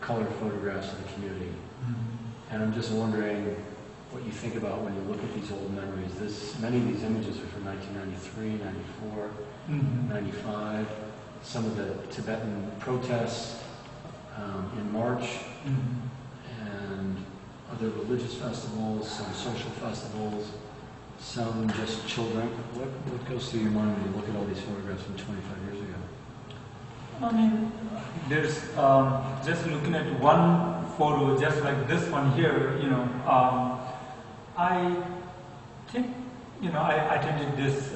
colored photographs of the community. And I'm just wondering what you think about when you look at these old memories. Many of these images are from 1993, 94, 95. Some of the Tibetan protests in March, and other religious festivals, some social festivals, some just children. What goes through your mind when you look at all these photographs from 25 years ago? I mean, there's just looking at one photo, just like this one here, I think, I attended this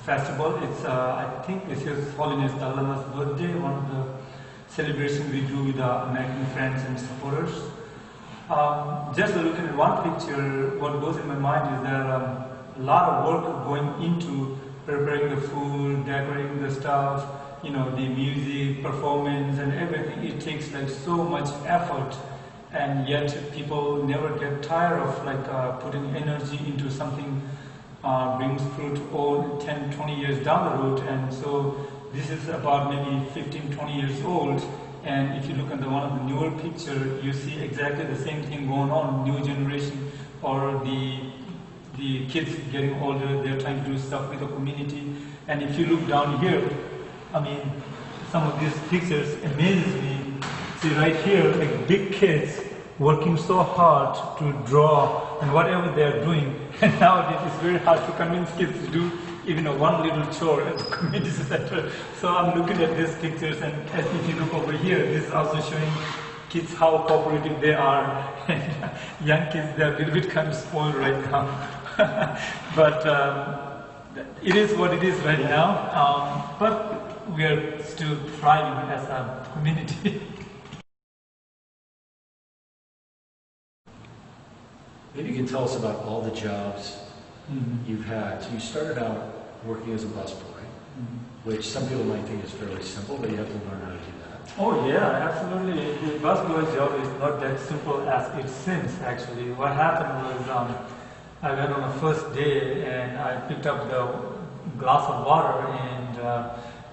festival. It's, I think it's His Holiness Dalai Lama's birthday, one of the celebrations we do with the American friends and supporters. Just looking at one picture, what goes in my mind is there a lot of work going into preparing the food, decorating the stuff, the music, performance and everything. It takes like so much effort, and yet people never get tired of putting energy into something brings fruit 10, 20 years down the road. And so this is about maybe 15, 20 years old. And if you look at one of the newer picture, you see exactly the same thing going on. New generation, or the kids getting older, they're trying to do stuff with the community. And if you look down here, I mean, some of these pictures amazes me. See right here, like big kids working so hard to draw and whatever they're doing. And nowadays it's very hard to convince kids to do even one little chore at the community center. So I'm looking at these pictures, and if you look over here, this is also showing kids how cooperative they are. And young kids, they're a little bit kind of spoiled right now. But it is what it is right now. But we are still thriving as a community. Maybe you can tell us about all the jobs you've had. So you started out working as a busboy, which some people might think is fairly simple, but you have to learn how to do that. Oh yeah, absolutely. The busboy job is not that simple as it seems, actually. What happened was I went on a first day and I picked up the glass of water, and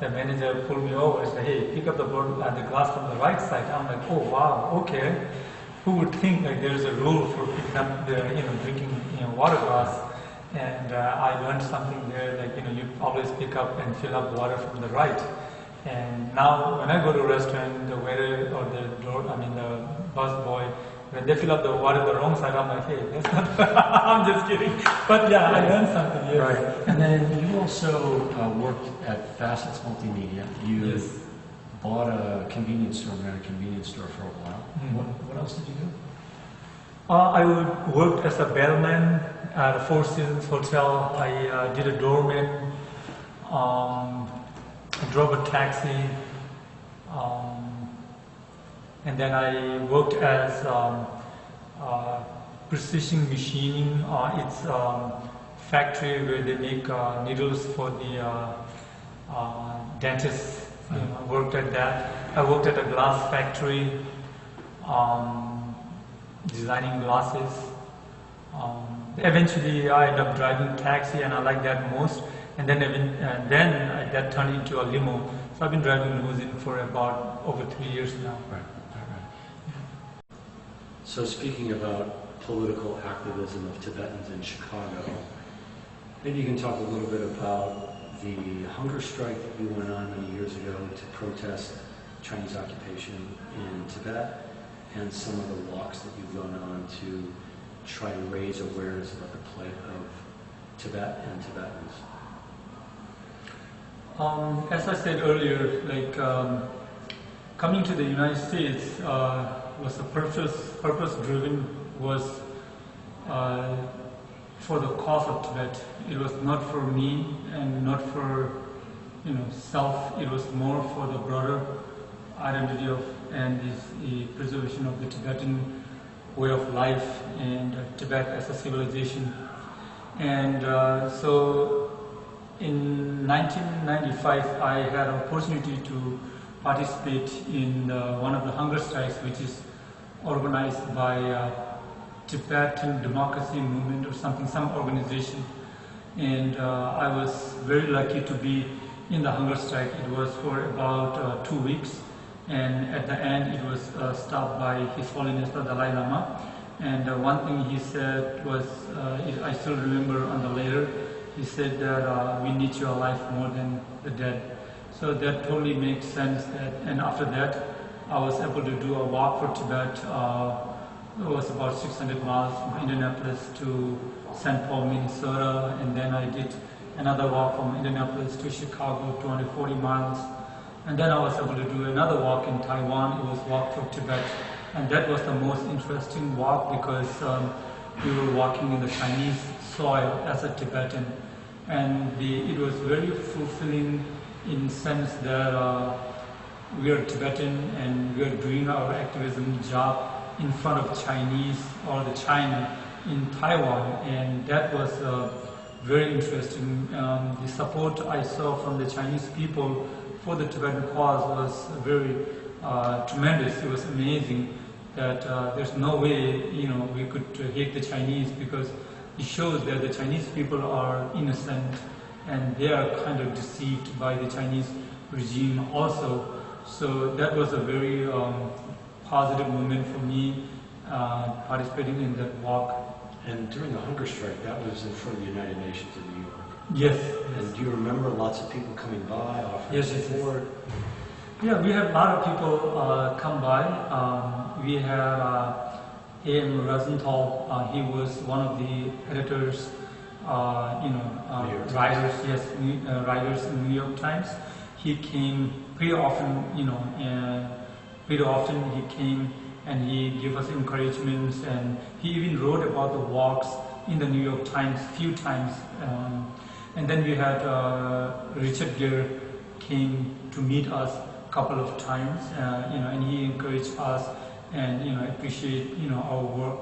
the manager pulled me over and said, "Hey, pick up the glass from the right side." I'm like, "Oh wow, okay." Who would think like there's a rule for picking up the drinking water glass? And I learned something there, like you always pick up and fill up water from the right. And now when I go to a restaurant, the waiter or the bus boy, when they fill up the water the wrong side, I'm like, "Hey, that's not." I'm just kidding. But yeah, I learned something. Yes. Right. And then you also worked at Facets Multimedia. You bought a convenience store, ran a convenience store for a while. What else did you do? I worked as a bellman at a Four Seasons hotel. I did a doorman. I drove a taxi, and then I worked as precision machining. It's a factory where they make needles for the dentists. I worked at that. I worked at a glass factory, designing glasses. Eventually, I ended up driving taxi, and I like that most. And then that turned into a limo. So I've been driving limousine for about over 3 years now. Right. So speaking about political activism of Tibetans in Chicago, maybe you can talk a little bit about the hunger strike that you went on many years ago to protest Chinese occupation in Tibet, and some of the walks that you've gone on to try to raise awareness about the plight of Tibet and Tibetans. As I said earlier, coming to the United States was a purpose-driven, was for the cause of Tibet. It was not for me and not for self. It was more for the broader identity of and the preservation of the Tibetan way of life and Tibet as a civilization. And so in 1995, I had an opportunity to participate in one of the hunger strikes, which is organized by Tibetan Democracy Movement or some organization. And I was very lucky to be in the hunger strike. It was for about 2 weeks. and at the end it was stopped by His Holiness the Dalai Lama. And one thing he said was, I still remember on the letter, he said that we need you alive more than the dead. So that totally makes sense. And after that, I was able to do a walk for Tibet. It was about 600 miles from Indianapolis to St. Paul, Minnesota, and then I did another walk from Indianapolis to Chicago, 240 miles. And then I was able to do another walk in Taiwan. It was Walk for Tibet. And that was the most interesting walk because we were walking in the Chinese soil as a Tibetan. And it was very fulfilling in the sense that we are Tibetan and we are doing our activism job in front of Chinese or the China in Taiwan. And that was very interesting. The support I saw from the Chinese people for the Tibetan cause was very tremendous. It was amazing that there's no way, we could hate the Chinese, because it shows that the Chinese people are innocent and they are kind of deceived by the Chinese regime also. So that was a very positive moment for me participating in that walk. And during the hunger strike, that was in front of the United Nations in New York. Yes. And do you remember lots of people coming by, offering support? Yeah, we had a lot of people come by. We had A.M. Rosenthal. He was one of the editors, writers. Yes, writers in New York Times. He came pretty often. Pretty often he came and he gave us encouragements, and he even wrote about the walks in the New York Times few times. And then we had Richard Gere came to meet us a couple of times, and he encouraged us and appreciate our work,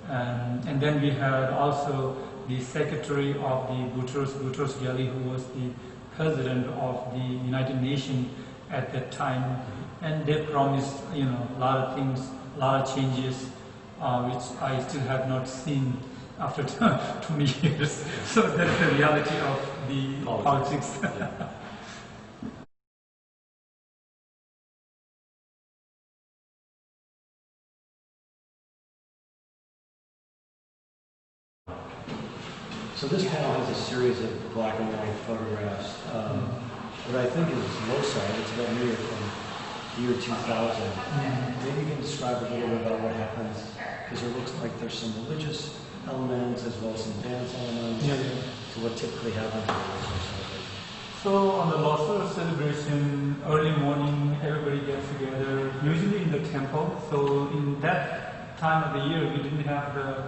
and then we had also the secretary of the Boutros Ghali, who was the president of the United Nations at that time, and they promised a lot of things, a lot of changes, which I still have not seen after 20 years. So that's the reality of the politics. Yeah. So this panel has a series of black and white photographs. What I think is loci, it's about near from the year 2000. Maybe you can describe a little bit about what happens, because it looks like there's some religious elements as well as some dance elements. So what typically happens at the Losar celebration? So on the Losar celebration, early morning, everybody gets together, usually in the temple. So in that time of the year, we didn't have the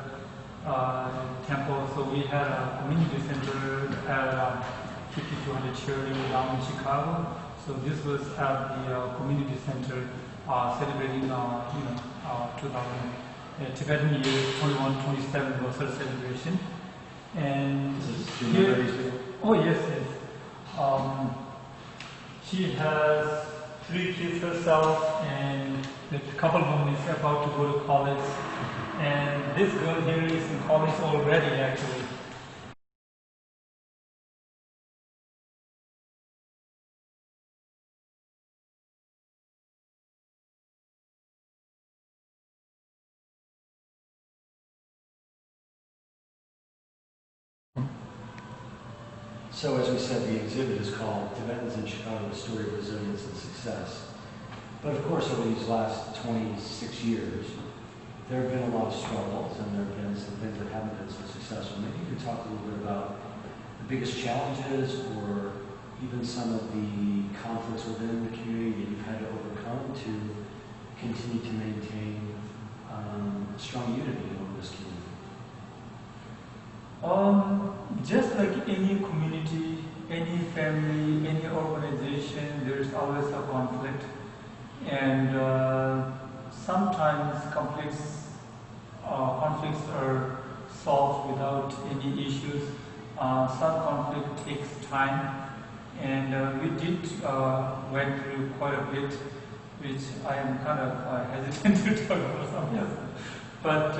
temple, so we had a community center at 5200 Sheridan down in Chicago. So this was at the community center celebrating 2000 Tibetan year 21-27 Losar celebration. And here, oh yes. She has 3 kids herself, and a couple of them is about to go to college. And this girl here is in college already, actually. So as we said, the exhibit is called Tibetans in Chicago, A Story of Resilience and Success. But of course, over these last 26 years, there have been a lot of struggles, and there have been some things that haven't been so successful. Maybe you could talk a little bit about the biggest challenges, or even some of the conflicts within the community that you've had to overcome to continue to maintain strong unity over this community. Just like any community, any family, any organization, there's always a conflict, and sometimes conflicts are solved without any issues. Some conflict takes time, and we did went through quite a bit, which I am kind of hesitant to talk about sometimes. But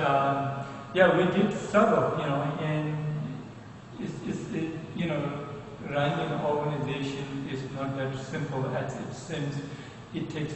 yeah, we did struggle, and running an organization is not that simple as it seems. it takes